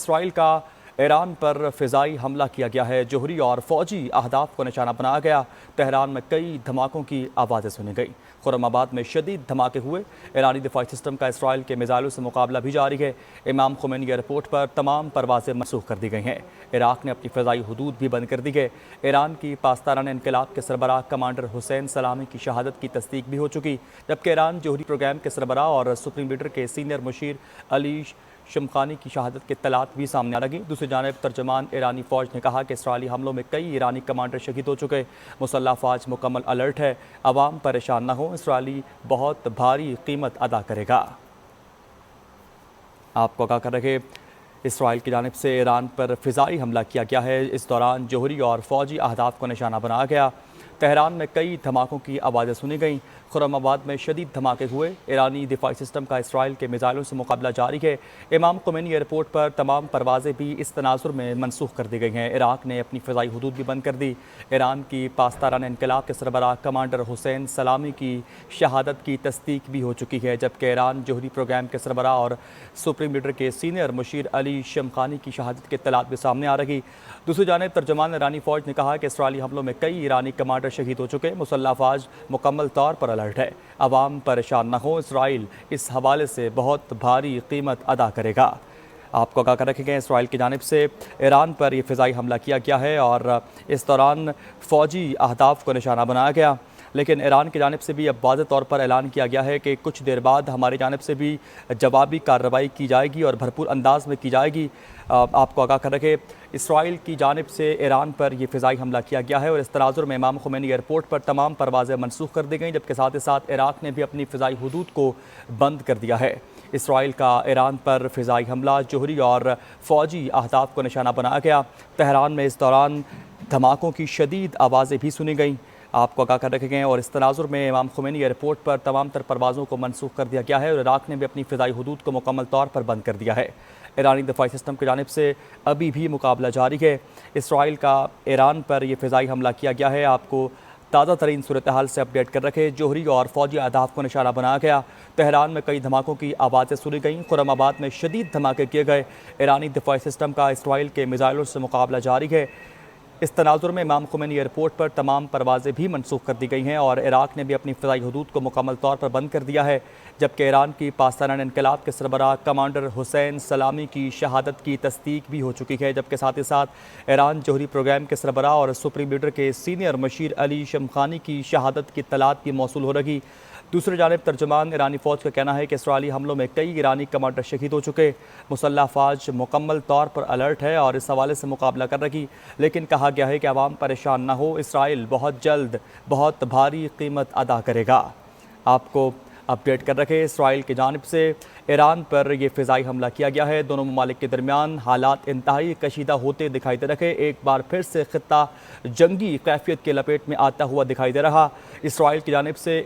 Israel का Iran पर फ़िज़ाई हमला किया गया है। जोहरी और फ़ौजी अहदाफ को निशाना बनाया गया। तेहरान में कई धमाकों की आवाज़ें सुनी गई। खुर्रमाबाद में शदीद धमाके हुए। ईरानी दिफाई सिस्टम का इसराइल के मिज़ाइलों से मुकाबला भी जारी है। इमाम खुमैनी एयरपोर्ट पर तमाम परवाज़ें मनसूख कर दी गई हैं। इराक़ ने अपनी फ़िज़ाई हदूद भी बंद कर दी है। ईरान की पासदाराना इनकलाब के सरबराह कमांडर हुसैन सलामी की शहादत की तस्दीक भी हो चुकी, जबकि ईरान जोहरी प्रोग्राम के सरबराह और सुप्रीम लीडर के सीनियर मुशीर अली शमखानी की शहादत के तलात भी सामने आ लगी। दूसरी जानिब तर्जमान ईरानी फ़ौज ने कहा कि इसराइली हमलों में कई ईरानी कमांडर शहीद हो चुके। मुसल्लह फ़ौज मुकम्मल अलर्ट है। अवाम परेशान न हो, इसराइली बहुत भारी कीमत अदा करेगा। आपको आगाह कर रहे, इसराइल की जानिब से ईरान पर फ़िज़ाई हमला किया गया है। इस दौरान जोहरी और फ़ौजी अहदाफ को निशाना बनाया गया। तेहरान में कई धमाकों की आवाज़ें सुनी गईं। खुर्रमाबाद में शदीद धमाके हुए। ईरानी दिफाई सिस्टम का इसराइल के मिज़ाइलों से मुकाबला जारी है। इमाम खुमैनी एयरपोर्ट पर तमाम परवाज़ें भी इस तनाजुर में मनसूख कर दी गई हैं। इराक़ ने अपनी फ़िज़ाई हदूद भी बंद कर दी। ईरान की पासदाराना इनकलाब के सरबराह कमांडर हुसैन सलामी की शहादत की तस्दीक भी हो चुकी है, जबकि ईरान जोहरी प्रोग्राम के सरबराह और सुप्रीम लीडर के सीनियर मुशीर अली शमखानी की शहादत के तलात भी सामने आ रही। दूसरी जानिब तर्जमान ईरानी फ़ौज ने कहा कि इसराइली हमलों में कई ईरानी कमांडर शहीद हो चुके। मुसल्लह फ़ौज मुकम्मल तौर पर अलर्ट है। अवाम परेशान न हो, इसराइल इस हवाले से बहुत भारी कीमत अदा करेगा। आपको आगाह कर रखे गए, इसराइल की जानिब से ईरान पर यह फ़िज़ाई हमला किया गया है और इस दौरान फ़ौजी अहदाफ को निशाना बनाया गया। लेकिन ईरान की जानिब से भी अब वाज़ेह तौर पर ऐलान किया गया है कि कुछ देर बाद हमारी जानिब से भी जवाबी कार्रवाई की जाएगी और भरपूर अंदाज में की जाएगी। आपको आगाह कर रखे, इसराइल की जानिब से ईरान पर यह फ़िज़ाई हमला किया गया है और इस तनाजुर में इमाम खुमैनी एयरपोर्ट पर तमाम परवाज़ें मनसूख कर दी गई, जबकि साथ ही साथ इराक़ ने भी अपनी फ़िज़ाई हदूद को बंद कर दिया है। इसराइल का ईरान पर फ़िज़ाई हमला जोहरी और फ़ौजी अहदाफ को निशाना बनाया गया। तेहरान में इस दौरान धमाकों की शदीद आवाज़ें भी सुनी गईं। आपको आगाह कर रखे गए और इस तनाजुर में इमाम खुमैनी एयरपोर्ट पर तमाम तर परवाज़ों को मनसूख कर दिया गया है और इराक़ ने भी अपनी फ़िज़ाई हदूद को मुकम्मल तौर पर बंद कर दिया है। ईरानी दिफाई सिस्टम की जानिब से अभी भी मुकाबला जारी है। इसराइल का ईरान पर यह फ़िज़ाई हमला किया गया है। आपको ताज़ा तरीन सूरत हाल से अपडेट कर रखे। जोहरी और फ़ौजी अहदाफ को निशाना बनाया गया। तेहरान में कई धमाकों की आवाज़ें सुनी गईं। खुर्रमाबाद में शदीद धमाके किए गए। ईरानी दिफाई सिस्टम का इसराइल के मिज़ाइलों से मुकाबला जारी है। इस तनाजुर में इमाम खुमैनी एयरपोर्ट पर तमाम परवाज़ें भी मनसूख कर दी गई हैं और इराक़ ने भी अपनी फ़िज़ाई हदूद को मुकम्मल तौर पर बंद कर दिया है, जबकि ईरान की पासदाराना इनकलाब के सरबराह कमांडर हुसैन सलामी की शहादत की तस्दीक भी हो चुकी है, जबकि साथ ही साथ ईरान जोहरी प्रोग्राम के सरबराह और सुप्रीम लीडर के सीनियर मुशीर अली शमखानी की शहादत की तलात भी मौसूल हो रही। दूसरी जानिब तर्जमान ईरानी फ़ौज का कहना है कि इसराइली हमलों में कई ईरानी कमांडर शहीद हो चुके। मुसल्लह फ़ौज मुकम्मल तौर पर अलर्ट है और इस हवाले से मुकाबला कर रही, लेकिन कहा गया है कि आवाम परेशान न हो, इसराइल बहुत जल्द बहुत भारी कीमत अदा करेगा। आपको अपडेट कर रखे, इसराइल की जानिब से ईरान पर यह फ़िज़ाई हमला किया गया है। दोनों ममालिक के दरमियान हालात इंतहाई कशीदा होते दिखाई दे रहे। एक बार फिर से खित्ता जंगी कैफियत के लपेट में आता हुआ दिखाई दे रहा। इसराइल की जानिब से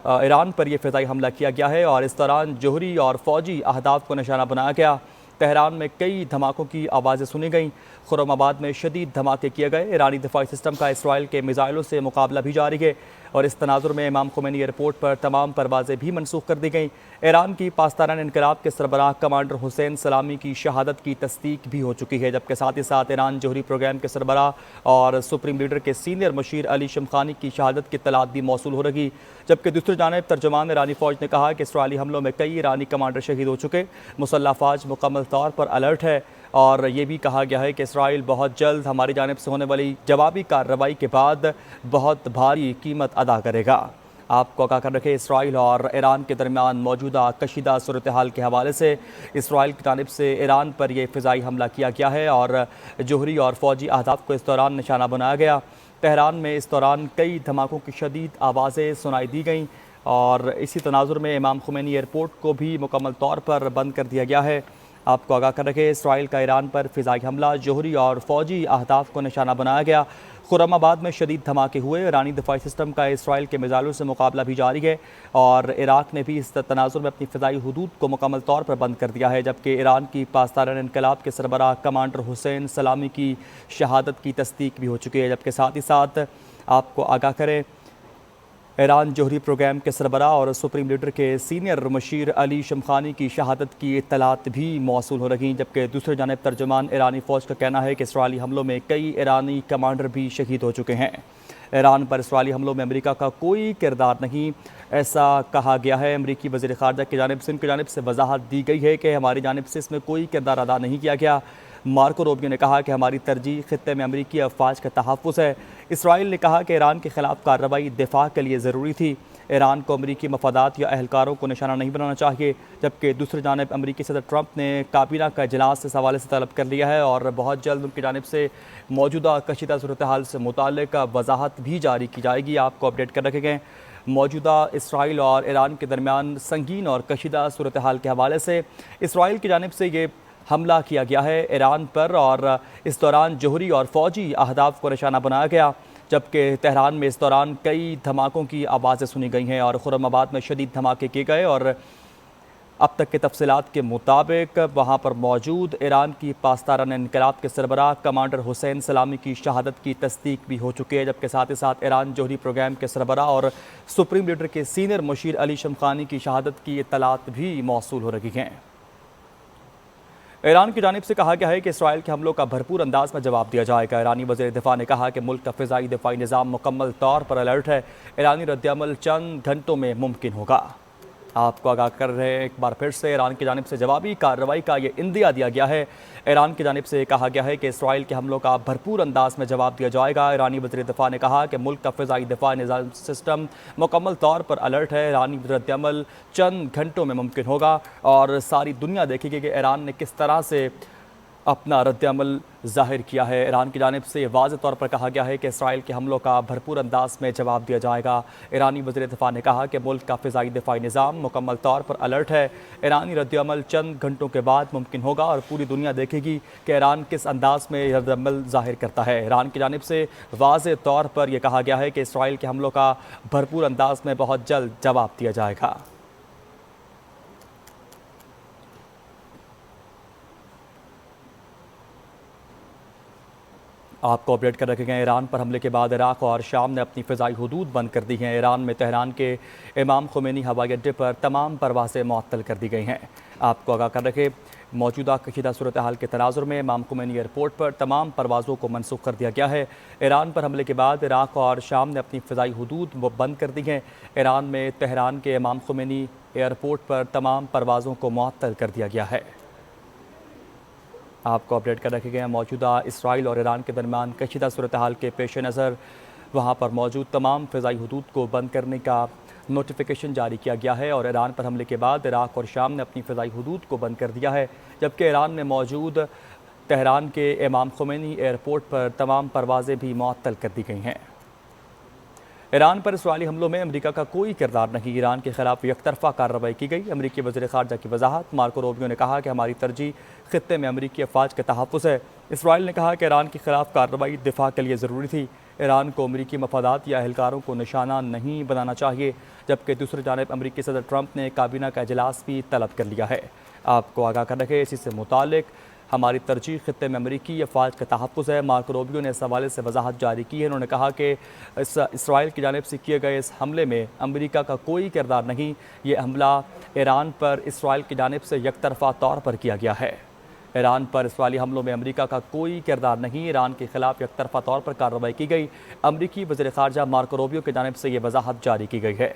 ईरान पर यह फ़िज़ाई हमला किया गया है और इस दौरान जोहरी और फ़ौजी अहदाफ को निशाना बनाया गया। तेहरान में कई धमाकों की आवाज़ें सुनी गईं। खुर्रमाबाद में शदीद धमाके किए गए। ईरानी दिफाई सिस्टम का इसराइल के मिज़ाइलों से मुकाबला भी जारी है और इस तनाजुर में इमाम खुमैनी एयरपोर्ट पर तमाम परवाज़ें भी मनसूख कर दी गईं। ईरान की पासदाराना इनकलाब के सरबराह कमांडर हुसैन सलामी की शहादत की तस्दीक भी हो चुकी है, जबकि साथ ही साथ ईरान जोहरी प्रोग्राम के सरबराह और सुप्रीम लीडर के सीनियर मुशीर अली शमखानी की शहादत की तलात भी मौसूल हो रही। जबकि दूसरी जानिब तर्जमान ईरानी फ़ौज ने कहा कि इसराइली हमलों में कई ईरानी कमांडर शहीद हो चुके। मुसल्लह फ़ौज मुकम्मल तौर पर अलर्ट है और ये भी कहा गया है कि इसराइल बहुत जल्द हमारी जानिब से होने वाली जवाबी कार्रवाई के बाद बहुत भारी कीमत अदा करेगा। आपको आगाह कर रखे, इसराइल और ईरान के दरमियान मौजूदा कशीदा सूरत हाल के हवाले से इसराइल की जानिब से ईरान पर यह फ़िज़ाई हमला किया गया है और जोहरी और फ़ौजी अहदाफ को इस दौरान निशाना बनाया गया। तेहरान में इस दौरान कई धमाकों की शदीद आवाज़ें सुनाई दी गईं और इसी तनाजुर में इमाम खुमैनी एयरपोर्ट को भी मुकम्मल तौर पर बंद कर दिया गया है। आपको आगाह कर रखे, इसराइल का ईरान पर फ़िज़ाई हमला जोहरी और फ़ौजी अहदाफ को निशाना बनाया गया। खुर्रमाबाद में शदीद धमाके हुए। ईरानी दिफाई सिस्टम का इसराइल के मिज़ाइलों से मुकाबला भी जारी है और इराक़ ने भी इस तनाजुर में अपनी फ़िज़ाई हदूद को मुकम्मल तौर पर बंद कर दिया है, जबकि ईरान की पासदाराना इनकलाब के सरबराह कमांडर हुसैन सलामी की शहादत की तस्दीक भी हो चुकी है। जबकि साथ ही साथ आपको आगाह करें, ईरान जौहरी प्रोग्राम के सरबराह और सुप्रीम लीडर के सीनियर मुशीर अली शमखानी की शहादत की इत्तलात भी मौसूल हो रही, जबकि दूसरी जानब तर्जुमान ईरानी फ़ौज का कहना है कि इसराइली हमलों में कई ईरानी कमांडर भी शहीद हो चुके हैं। ईरान पर इसराइली हमलों में अमेरिका का कोई किरदार नहीं, ऐसा कहा गया है। अमरीकी वज़ीर ख़ारजा की जानिब से वजाहत दी गई है कि हमारी जानिब से इसमें कोई किरदार अदा नहीं किया गया। मार्को रूबियो ने कहा कि हमारी तरजीह खित्ते में अमरीकी अफवाज का तहफ़्फ़ुज़ है। इसराइल ने कहा कि ईरान के ख़िलाफ़ कार्रवाई दिफा के लिए ज़रूरी थी। ईरान को अमरीकी मफादात या अहलकारों को निशाना नहीं बनाना चाहिए, जबकि दूसरी जानब अमरीकी सदर ट्रंप ने काबीना का इजलास इस हवाले से तलब कर लिया है और बहुत जल्द उनकी जानिब से मौजूदा कशीदा सूरत हाल से मुताल्लिक़ वजाहत भी जारी की जाएगी। आपको अपडेट कर रखे गए। मौजूदा इसराइल और ईरान के दरमियान संगीन और कशीदा सूरत हाल के हवाले से इसराइल की जानिब से ये हमला किया गया है ईरान पर, और इस दौरान जौहरी और फ़ौजी अहदाफ को निशाना बनाया गया, जबकि तेहरान में इस दौरान कई धमाकों की आवाज़ें सुनी गई हैं और खुर्रमाबाद में शदीद धमाके किए गए। और अब तक के तफसीलात के मुताबिक वहाँ पर मौजूद ईरान की पासदारान इनकलाब के सरबराह कमांडर हुसैन सलामी की शहादत की तस्दीक भी हो चुकी है, जबकि साथ ही साथ ईरान जौहरी प्रोग्राम के सरबराह और सुप्रीम लीडर के सीनियर मुशीर अली शमखानी की शहादत की इत्तलात भी मौसूल हो रही हैं। ईरान की जानिब से कहा गया है कि इसराइल के हमलों का भरपूर अंदाज में जवाब दिया जाएगा। ईरानी वज़ीर दिफा ने कहा कि मुल्क का फ़िज़ाई दिफाई निज़ाम मुकम्मल तौर पर अलर्ट है। ईरानी रद्दअमल चंद घंटों में मुमकिन होगा। आपको आगाह कर रहे हैं एक बार फिर से, ईरान की जानिब से जवाबी कार्रवाई का ये इंदिया दिया गया है। ईरान की जानिब से कहा गया है कि इसराइल के हमलों का भरपूर अंदाज में जवाब दिया जाएगा। ईरानी वज़ीर दिफा ने कहा कि मुल्क का फ़िज़ाई दिफा निज़ाम सिस्टम मुकम्मल तौर पर अलर्ट है। ईरानी रद्दअमल चंद घंटों में मुमकिन होगा और सारी दुनिया देखेगी कि ईरान ने किस तरह से अपना रद्दअमल ज़ाहिर किया है। ईरान की जानिब से वाज़ेह तौर पर कहा गया है कि इसराइल के हमलों का भरपूर अंदाज में जवाब दिया जाएगा। ईरानी वज़ीर दिफा ने कहा कि मुल्क का फ़िज़ाई दिफाई निज़ाम मुकम्मल तौर पर अलर्ट है। ईरानी रद्दअमल चंद घंटों के बाद मुमकिन होगा और पूरी दुनिया देखेगी कि ईरान किस अंदाज में रद्दअमल ज़ाहिर करता है। ईरान की जानिब से वाज़ेह तौर पर यह कहा गया है कि इसराइल के हमलों का भरपूर अंदाज में बहुत जल्द जवाब दिया जाएगा। आपको अपडेट कर रखे गए। ईरान पर हमले के बाद इराक़ और शाम ने अपनी फ़िज़ाई हदूद बंद कर दी हैं। ईरान में तेहरान के इमाम खुमैनी हवाई अड्डे पर तमाम परवाज़ें मुअत्तल कर दी गई हैं। आपको आगाह कर रखे, मौजूदा कशीदा सूरत हाल के तनाजुर में इमाम खुमैनी एयरपोर्ट पर तमाम परवाज़ों को मनसूख कर दिया गया है। ईरान पर हमले के बाद इराक़ और शाम ने अपनी फ़िज़ाई हदूद बंद कर दी हैं। ईरान में तेहरान के इमाम खुमैनी एयरपोर्ट पर तमाम परवाज़ों को मुअत्तल कर दिया गया है। आपको अपडेट कर रखे गए हैं। मौजूदा इसराइल और ईरान के दरमियान कशीदा सूरत हाल के पेश नज़र वहाँ पर मौजूद तमाम फ़िज़ाई हदूद को बंद करने का नोटिफिकेशन जारी किया गया है और ईरान पर हमले के बाद इराक़ और शाम ने अपनी फ़िज़ाई हदूद को बंद कर दिया है, जबकि ईरान में मौजूद तेहरान के इमाम खुमैनी एयरपोर्ट पर तमाम परवाज़ें भी मुअत्तल कर दी गई हैं। ईरान पर इसराइली हमलों में अमेरिका का कोई किरदार नहीं, ईरान के खिलाफ एकतरफ़ा कार्रवाई की गई। अमेरिकी वज़ीर ख़ारजा की वजाहत। मार्को रूबियो ने कहा कि हमारी तरजीह खित्ते में अमेरिकी अफवाज के तहफ़्फ़ुज़ है। इसराइल ने कहा कि ईरान के खिलाफ कार्रवाई दिफा के लिए ज़रूरी थी। ईरान को अमेरिकी मफादात या अहलकारों को निशाना नहीं बनाना चाहिए, जबकि दूसरी जानब अमेरिकी सदर ट्रंप ने काबीना का इजलास भी तलब कर लिया है। आपको आगाह कर रखे, इसी से मुतालिक हमारी तरजीह खित्ते में अमरीकी अफवाज का तहफ़्फ़ुज़ है। मार्को रूबियो ने इस हवाले से वजाहत जारी की है। उन्होंने कहा कि इसराइल की जानिब से किए गए इस हमले में अमरीका का कोई किरदार नहीं। ये हमला ईरान पर इसराइल की जानिब से एकतरफ़ा तौर पर किया गया है। ईरान पर इसराइली हमलों में अमरीका का कोई किरदार नहीं, ईरान के खिलाफ एकतरफ़ा तौर पर कार्रवाई की गई। अमरीकी वज़ीर ख़ारजा मार्को रूबियो की जानिब से ये वजाहत जारी की गई है।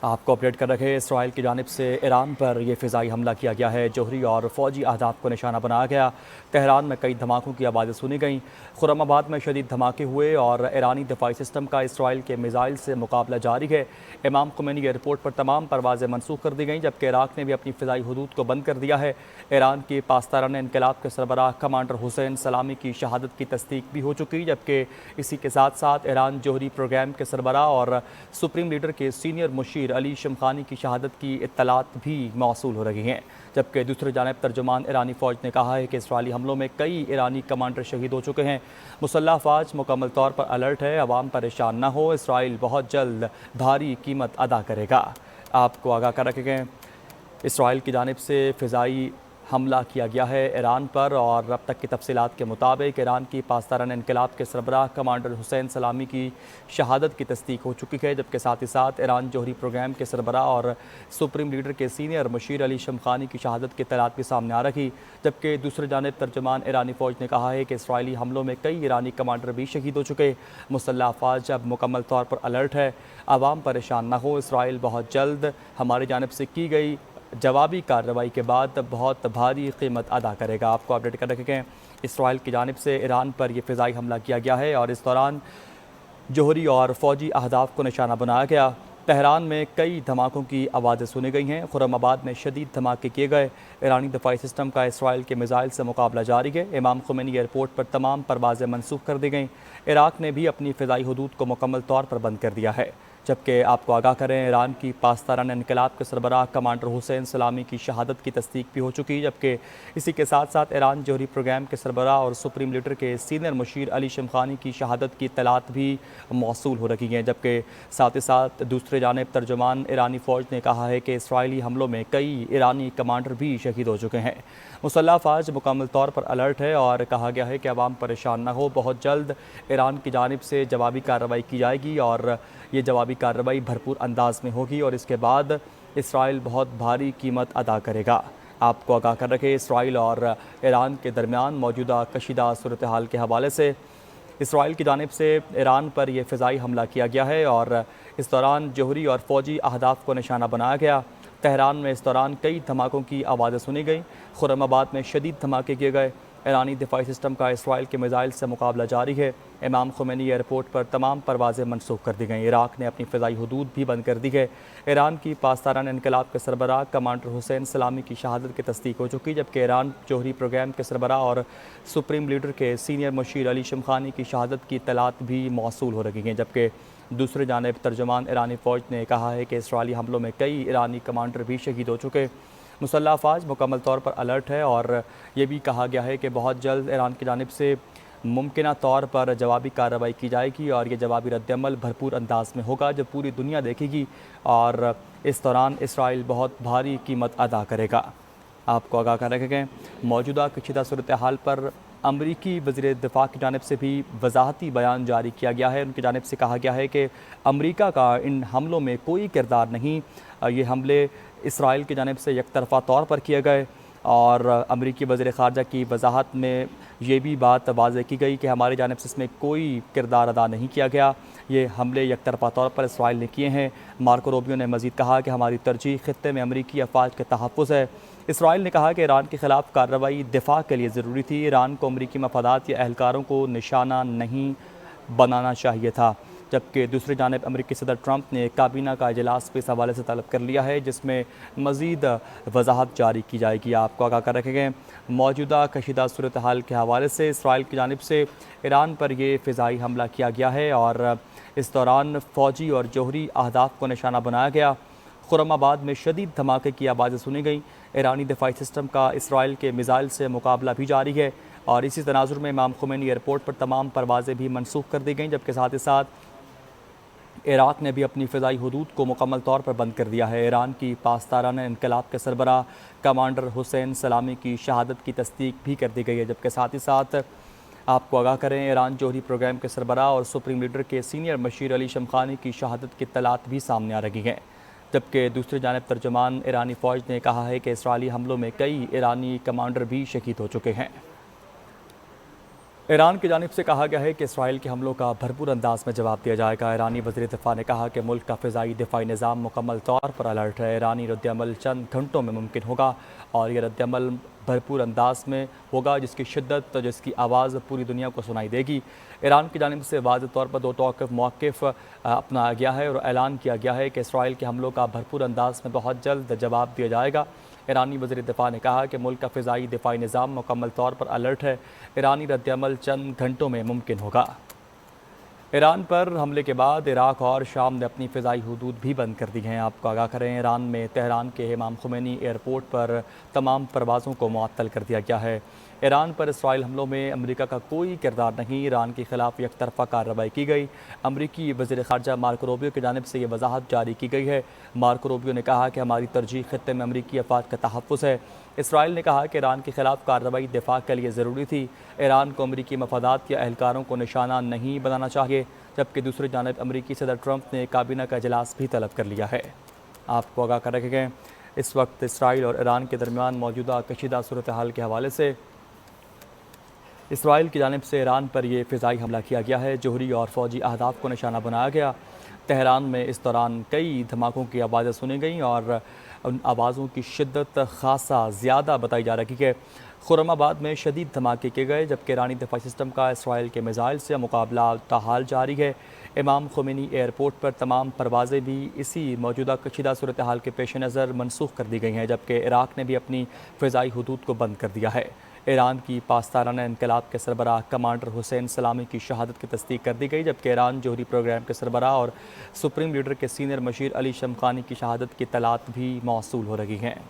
आपको अपडेट कर रखे, इसराइल की जानिब से ईरान पर यह फ़िज़ाई हमला किया गया है। जौहरी और फ़ौजी अहदाफ को निशाना बनाया गया। तेहरान में कई धमाकों की आवाज़ें सुनी गईं। खुर्रमाबाद में शदीद धमाके हुए और ईरानी दिफाई सिस्टम का इसराइल के मिज़ाइल से मुकाबला जारी है। इमाम खुमैनी एयरपोर्ट पर तमाम परवाज़ें मनसूख कर दी गईं, जबकि इराक़ ने भी अपनी फ़िज़ाई हदूद को बंद कर दिया है। ईरान की पासदारान इनकलाब के सरबराह कमांडर हुसैन सलामी की शहादत की तस्दीक भी हो चुकी, जबकि इसी के साथ साथ ईरान जौहरी प्रोग्राम के सरबराह और सुप्रीम लीडर के सीनियर मुशीर अली शमखानी की शहादत की इत्तलात भी मौसूल हो रही हैं। जबकि दूसरी जानब तर्जुमान ईरानी फ़ौज ने कहा है कि इसराइली हमलों में कई ईरानी कमांडर शहीद हो चुके हैं। मुसल्लह अफवाज मुकम्मल तौर पर अलर्ट है, अवाम परेशान न हो, इसराइल बहुत जल्द भारी कीमत अदा करेगा। आपको आगाह कर रखे गए, इसराइल की जानिब से फ़िज़ाई हमला किया गया है ईरान पर। और अब तक की तफसीलात के मुताबिक ईरान की पासदाराना इनकलाब के सरबराह कमांडर हुसैन सलामी की शहादत की तस्दीक हो चुकी है, जबकि साथ ही साथ ईरान जौहरी प्रोग्राम के सरबराह और सुप्रीम लीडर के सीनियर मुशीर अली शमखानी की शहादत की इत्तलात भी सामने आ रही। जबकि दूसरी जानिब तर्जुमान ईरानी फ़ौज ने कहा है कि इसराइली हमलों में कई ईरानी कमांडर भी शहीद हो चुके। मुसल्लह अफवाज अब मुकम्मल तौर पर अलर्ट है, आवाम परेशान न हो। इसराइल बहुत जल्द हमारी जानिब से की गई जवाबी कार्रवाई के बाद बहुत भारी कीमत अदा करेगा। आपको अपडेट कर रखें, इसराइल की जानिब से ईरान पर यह फ़िज़ाई हमला किया गया है और इस दौरान जौहरी और फ़ौजी अहदाफ को निशाना बनाया गया। तेहरान में कई धमाकों की आवाज़ें सुनी गई हैं। खुर्रमाबाद में शदीद धमाके किए गए। ईरानी दफाई सिस्टम का इसराइल के मिसाइल से मुकाबला जारी है। इमाम खुमैनी एयरपोर्ट पर तमाम परवाज़ें मनसूख कर दी गईं। इराक़ ने भी अपनी फ़िज़ाई हदूद को मुकम्मल तौर पर बंद कर दिया है। जबकि आपको आगाह करें, ईरान की पासदाराना इनकलाब के सरबराह कमांडर हुसैन सलामी की शहादत की तस्दीक भी हो चुकी। जबकि इसी के साथ साथ ईरान जौहरी प्रोग्राम के सरबराह और सुप्रीम लीडर के सीनियर मुशीर अली शमखानी की शहादत की इत्तलात भी मौसूल हो रही हैं। जबकि साथ ही साथ दूसरे जानिब तर्जुमान ईरानी फ़ौज ने कहा है कि इसराइली हमलों में कई ईरानी कमांडर भी शहीद हो चुके हैं। मुसल्लह अफवाज मुकम्मल तौर पर अलर्ट है और कहा गया है कि अवाम परेशान न हो। बहुत जल्द ईरान की जानिब से जवाबी कार्रवाई की जाएगी और ये जवाबी कार्रवाई भरपूर अंदाज में होगी और इसके बाद इसराइल बहुत भारी कीमत अदा करेगा। आपको आगाह कर रखे, इसराइल और ईरान के दरमियान मौजूदा कशीदा सूरत हाल के हवाले से इसराइल की जानिब से ईरान पर यह फ़िज़ाई हमला किया गया है और इस दौरान जौहरी और फ़ौजी अहदाफ को निशाना बनाया गया। तेहरान में इस दौरान कई धमाकों की आवाज़ें सुनी गई। खुर्रमाबाद में शदीद धमाके किए गए। ईरानी दिफाई सिस्टम का इसराइल के मिसाइल से मुकाबला जारी है। इमाम खुमैनी एयरपोर्ट पर तमाम परवाज़ें मनसूख कर दी गई। इराक़ ने अपनी फ़िज़ाई हदूद भी बंद कर दी है। ईरान की पासदाराना इनकलाब के सरबराह कमांडर हुसैन सलामी की शहादत की तस्दीक हो चुकी, जबकि ईरान जौहरी प्रोग्राम के सरबराह और सुप्रीम लीडर के सीनियर मुशीर अली शमखानी की शहादत की इत्तलात भी मौसूल हो रही हैं। जबकि दूसरी जानिब तर्जुमान ईरानी फ़ौज ने कहा है कि इसराइली हमलों में कई ईरानी कमांडर भी शहीद हो चुके। मुसल्लह अफवाज मुकम्मल तौर पर अलर्ट है और ये भी कहा गया है कि बहुत जल्द ईरान की जानिब से मुमकिना तौर पर जवाबी कार्रवाई की जाएगी और ये जवाबी रद्दअमल भरपूर अंदाज में होगा जब पूरी दुनिया देखेगी और इस दौरान इसराइल बहुत भारी कीमत अदा करेगा। आपको आगाह कर रखें, मौजूदा कशीदा सूरत हाल पर अमरीकी वज़ीर दिफ़ा की जानिब से भी वजाहती बयान जारी किया गया है। उनकी जानिब से कहा गया है कि अमरीका का इन हमलों में कोई किरदार नहीं। ये हमले इसराइल की जानिब से यकतरफ़ा तौर पर किए गए और अमरीकी वज़ीर ख़ारजा की वजाहत में ये भी बात वाज़ेह की गई कि हमारी जानिब से इसमें कोई किरदार अदा नहीं किया गया। ये हमले यकतरफ़ा तौर पर इसराइल ने किए हैं। मार्को रूबियो ने मज़ीद कहा कि हमारी तरजीह ख़ित्ते में अमरीकी अफ़वाज के तहफ़्फ़ुज़ है। इसराइल ने कहा कि ईरान के ख़िलाफ़ कार्रवाई दिफ़ा के लिए ज़रूरी थी। ईरान को अमरीकी मफादात या अहलकारों को निशाना नहीं बनाना चाहिए था। जबकि दूसरी जानिब अमरीकी सदर ट्रंप ने काबीना का इजलास भी इस हवाले से तलब कर लिया है, जिसमें मज़ीद वजाहत जारी की जाएगी। आपको आगाह कर रखें, मौजूदा कशीदा सूरत हाल के हवाले से इसराइल की जानिब से ईरान पर यह फ़िज़ाई हमला किया गया है और इस दौरान फ़ौजी और जौहरी अहदाफ को निशाना बनाया गया। खुर्रमाबाद में शदीद धमाके की आवाज़ें सुनी गई। ईरानी दिफाई सिस्टम का इसराइल के मिसाइल से मुकाबला भी जारी है और इसी तनाजुर में इमाम खुमैनी एयरपोर्ट पर तमाम परवाज़ें भी मनसूख कर दी गईं। जबकि साथ ही साथ इराक़ ने भी अपनी फ़िज़ाई हदूद को मुकम्मल तौर पर बंद कर दिया है। ईरान की पासदाराना इनकलाब के सरबराह कमांडर हुसैन सलामी की शहादत की तस्दीक भी कर दी गई है। जबकि साथ ही साथ आपको आगाह करें, ईरान जौहरी प्रोग्राम के सरबराह और सुप्रीम लीडर के सीनियर मुशीर अली शमखानी की शहादत की इत्तलात भी सामने आ रही हैं। जबकि दूसरी जानिब तर्जुमान ईरानी फ़ौज ने कहा है कि इसराइली हमलों में कई ईरानी कमांडर भी शहीद हो चुके हैं। ईरान की जानिब से कहा गया है कि इसराइल के हमलों का भरपूर अंदाज में जवाब दिया जाएगा। ईरानी वज़ीर दिफ़ा ने कहा कि मुल्क का फ़िज़ाई दिफ़ाई निज़ाम मुकम्मल तौर पर अलर्ट है। ईरानी रद्दअमल चंद घंटों में मुमकिन होगा और यह रद्दअमल भरपूर अंदाज में होगा, जिसकी शिद्दत, जिसकी आवाज़ पूरी दुनिया को सुनाई देगी। ईरान की जानिब से वाज़ेह तौर पर दो तौक़िफ़ मौक़िफ़ अपनाया गया है और ऐलान किया गया है कि इसराइल के हमलों का भरपूर अंदाज में बहुत जल्द जवाब दिया जाएगा। ईरानी वज़ीर दिफ़ा ने कहा कि मुल्क का फ़िज़ाई दिफ़ाई निज़ाम मुकम्मल तौर पर अलर्ट है। ईरानी रद्दअमल चंद घंटों में मुमकिन होगा। ईरान पर हमले के बाद इराक और शाम ने अपनी फ़िज़ाई हदूद भी बंद कर दी हैं। आपको आगाह करें, ईरान में तेहरान के इमाम खुमैनी एयरपोर्ट पर तमाम परवाज़ों को मुअत्तल कर दिया गया है। ईरान पर इसराइल हमलों में अमेरिका का कोई किरदार नहीं। ईरान के खिलाफ एकतरफ़ा कार्रवाई की गई। अमरीकी वज़ीर ख़ारजा मार्को रूबियो की जानिब से ये वजाहत जारी की गई है। मार्को रूबियो ने कहा कि हमारी तरजीह खित्ते में अमरीकी अफ़वाज का तहफ़्फ़ुज़ है। इसराइल ने कहा कि ईरान के खिलाफ कार्रवाई दिफा के लिए ज़रूरी थी। ईरान को अमरीकी मफादात या एहलकारों को निशाना नहीं बनाना चाहिए। जबकि दूसरी जानिब अमरीकी सदर ट्रंप ने काबीना का इजलास भी तलब कर लिया है। आपको आगाह कर रखे गए, इस वक्त इसराइल और ईरान के दरमियान मौजूदा कशीदा सूरत हाल के हवाले से इसराइल की जानिब से ईरान पर यह फ़िज़ाई हमला किया गया है। जोहरी और फ़ौजी अहदाफ को निशाना बनाया गया। तेहरान में इस दौरान कई धमाकों की आवाज़ें सुनी गईं और उन आवाज़ों की शिद्दत खासा ज़्यादा बताई जा रही है। खुर्रमाबाद में शदीद धमाके किए गए, जबकि ईरानी दिफाई सिस्टम का इसराइल के मिज़ाइल से मुकाबला ताहाल जारी है। इमाम खुमैनी एयरपोर्ट पर तमाम परवाज़ें भी इसी मौजूदा कशीदा सूरत हाल के पेश नज़र मनसूख कर दी गई हैं, जबकि इराक़ ने भी अपनी फ़िज़ाई हदूद को बंद कर दिया है। ईरान की पासदाराना इनकलाब के सरबराह कमांडर हुसैन सलामी की शहादत की तस्दीक कर दी गई, जबकि ईरान जोहरी प्रोग्राम के सरबराह और सुप्रीम लीडर के सीनियर मशीर अली शमखानी की शहादत की तलात भी मौसूल हो रही हैं।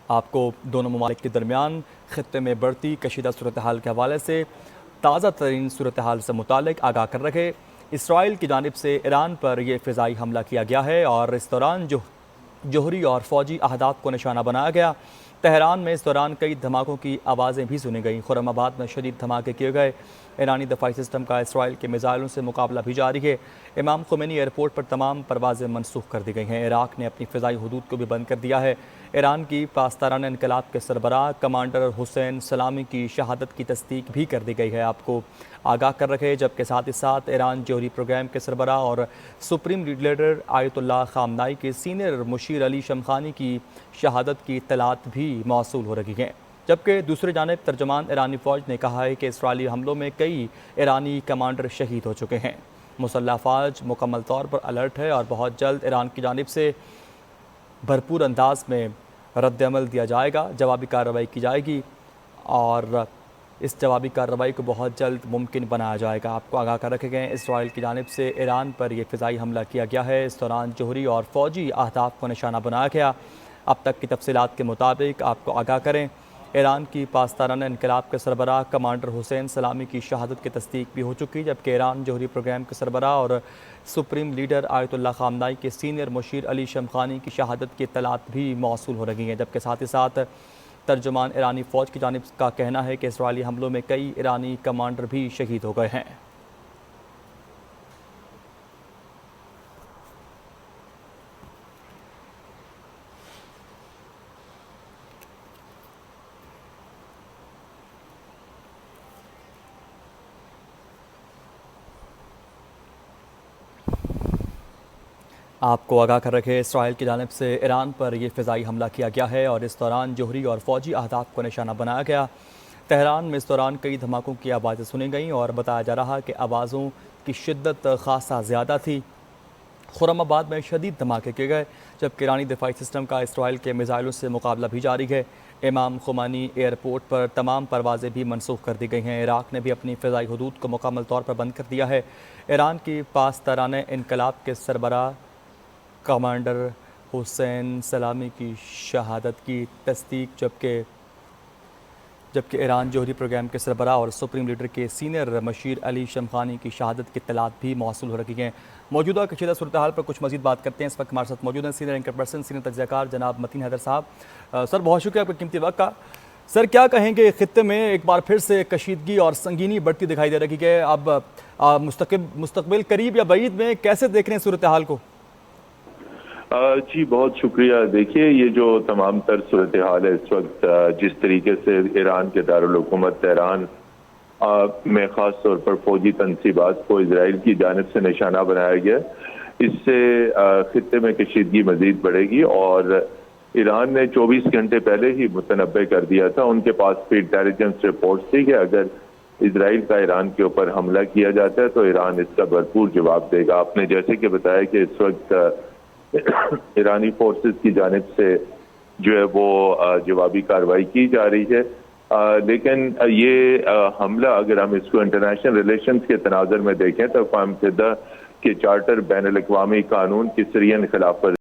आपको दोनों ममालिक के दरमियान खित्ते में बढ़ती कशीदा सूरत हाल के हवाले से ताज़ा तरीन सूरत हाल से मुतालिक आगाह कर रखे। इसराइल की जानिब से ईरान पर यह फ़िज़ाई हमला किया गया है और इस दौरान जोहरी और फ़ौजी अहदाफ को निशाना बनाया गया। तेहरान में इस दौरान कई धमाकों की आवाज़ें भी सुनी गईं। खुर्रमाबाद में शदीद धमाके किए गए। ईरानी दफाई सिस्टम का इसराइल के मिज़ाइलों से मुकाबला भी जारी है। इमाम खुमैनी एयरपोर्ट पर तमाम परवाज़ें मनसूख कर दी गई हैं। इराक़ ने अपनी फ़िज़ाई हदूद को भी बंद कर दिया है। ईरान की पासदाराना इनकलाब के सरबराह कमांडर हुसैन सलामी की शहादत की तस्दीक भी कर दी गई है। आपको आगाह कर रखे, जबकि साथ ही साथ ईरान जोहरी प्रोग्राम के सरबराह और सुप्रीम लीडर आयतुल्लाह ख़ामनाई के सीनियर मुशीर अली शमखानी की शहादत की इत्तलात भी मौसूल हो रही हैं। जबकि दूसरी जानिब तर्जमान ईरानी फ़ौज ने कहा है कि इसराइली हमलों में कई ईरानी कमांडर शहीद हो चुके हैं। मुसल्लह फ़ौज मुकम्मल तौर पर अलर्ट है और बहुत जल्द ईरान की जानिब से भरपूर अंदाज में रद्द-ए-अमल दिया जाएगा, जवाबी कार्रवाई की जाएगी और इस जवाबी कार्रवाई को बहुत जल्द मुमकिन बनाया जाएगा। आपको आगाह कर रखे गए, इसराइल की जानिब से ईरान पर यह फ़िज़ाई हमला किया गया है। इस दौरान जोहरी और फ़ौजी अहदाफ को निशाना बनाया गया। अब तक की तफसीलात के मुताबिक आपको आगाह करें, ईरान की पासदाराना इनकलाब के सरबराह कमांडर हुसैन सलामी की शहादत की तस्दीक भी हो चुकी, जबकि ईरान जोहरी प्रोग्राम के सरबराह और सुप्रीम लीडर आयतुल्लाह ख़ामनाई के सीनियर मुशीर अली शमखानी की शहादत की इत्तलात भी मौसूल हो रही हैं। जबकि साथ ही साथ तर्जुमान ईरानी फ़ौज की जानिब का कहना है कि इसराइली हमलों में कई ईरानी कमांडर भी शहीद हो गए हैं। आपको आगाह कर रखे, इसराइल की जानिब से ईरान पर यह फ़िज़ाई हमला किया गया है और इस दौरान जोहरी और फ़ौजी अहदाफ को निशाना बनाया गया। तेहरान में इस दौरान कई धमाकों की आवाज़ें सुनी गईं और बताया जा रहा कि आवाज़ों की शिद्दत खासा ज़्यादा थी। खुर्रमाबाद में शदीद धमाके किए गए, जबकि ईरानी दिफाई सिस्टम का इसराइल के मिज़ाइलों से मुकाबला भी जारी है। इमाम खुमैनी एयरपोर्ट पर तमाम परवाज़ें भी मनसूख कर दी गई हैं। इराक़ ने भी अपनी फ़िज़ाई हदूद को मुकम्मल तौर पर बंद कर दिया है। ईरान की पासदाराना इनकलाब के सरबराह कमांडर हुसैन सलामी की शहादत की तस्दीक, जबकि ईरान जोहरी प्रोग्राम के सरबराह और सुप्रीम लीडर के सीनियर मशीर अली शमखानी की शहादत की इत्तलात भी मौसूल हो रही हैं। मौजूदा कशीदा सूरत हाल पर कुछ मज़ीद बात करते हैं। इस वक्त हमारे साथ मौजूद हैं सीनियर एंकर पर्सन, सीनियर तज्ज़ियाकार जनाब मतीन हैदर साहब। सर, बहुत शुक्रिया आपके कीमती वक्त का। सर, क्या कहेंगे, खित्ते में एक बार फिर से कशीदगी और संगीनी बढ़ती दिखाई दे रही है। अब मुस्तकबिल करीब या बईद में कैसे देख रहे हैं सूरत हाल को? जी बहुत शुक्रिया। देखिए, ये जो तमाम तर सूरत हाल है इस वक्त, जिस तरीके से ईरान के दारुल हुकूमत तेहरान में ख़ास तौर पर फौजी तनसीबात को इजराइल की जानिब से निशाना बनाया गया, इससे खित्ते में कशीदगी मजीद बढ़ेगी। और ईरान ने 24 घंटे पहले ही मुतनब्बे कर दिया था, उनके पास भी इंटेलिजेंस रिपोर्ट थी कि अगर इजराइल का ईरान के ऊपर हमला किया जाता है तो ईरान इसका भरपूर जवाब देगा। आपने जैसे कि बताया कि इस वक्त ईरानी फोर्सेस की जानिब से जो है वो जवाबी कार्रवाई की जा रही है। लेकिन ये हमला अगर हम इसको इंटरनेशनल रिलेशंस के तनाज़ुर में देखें तो अक़वाम मुत्तहिदा के चार्टर बैनुल अक़वामी कानून की सरियन खिलाफ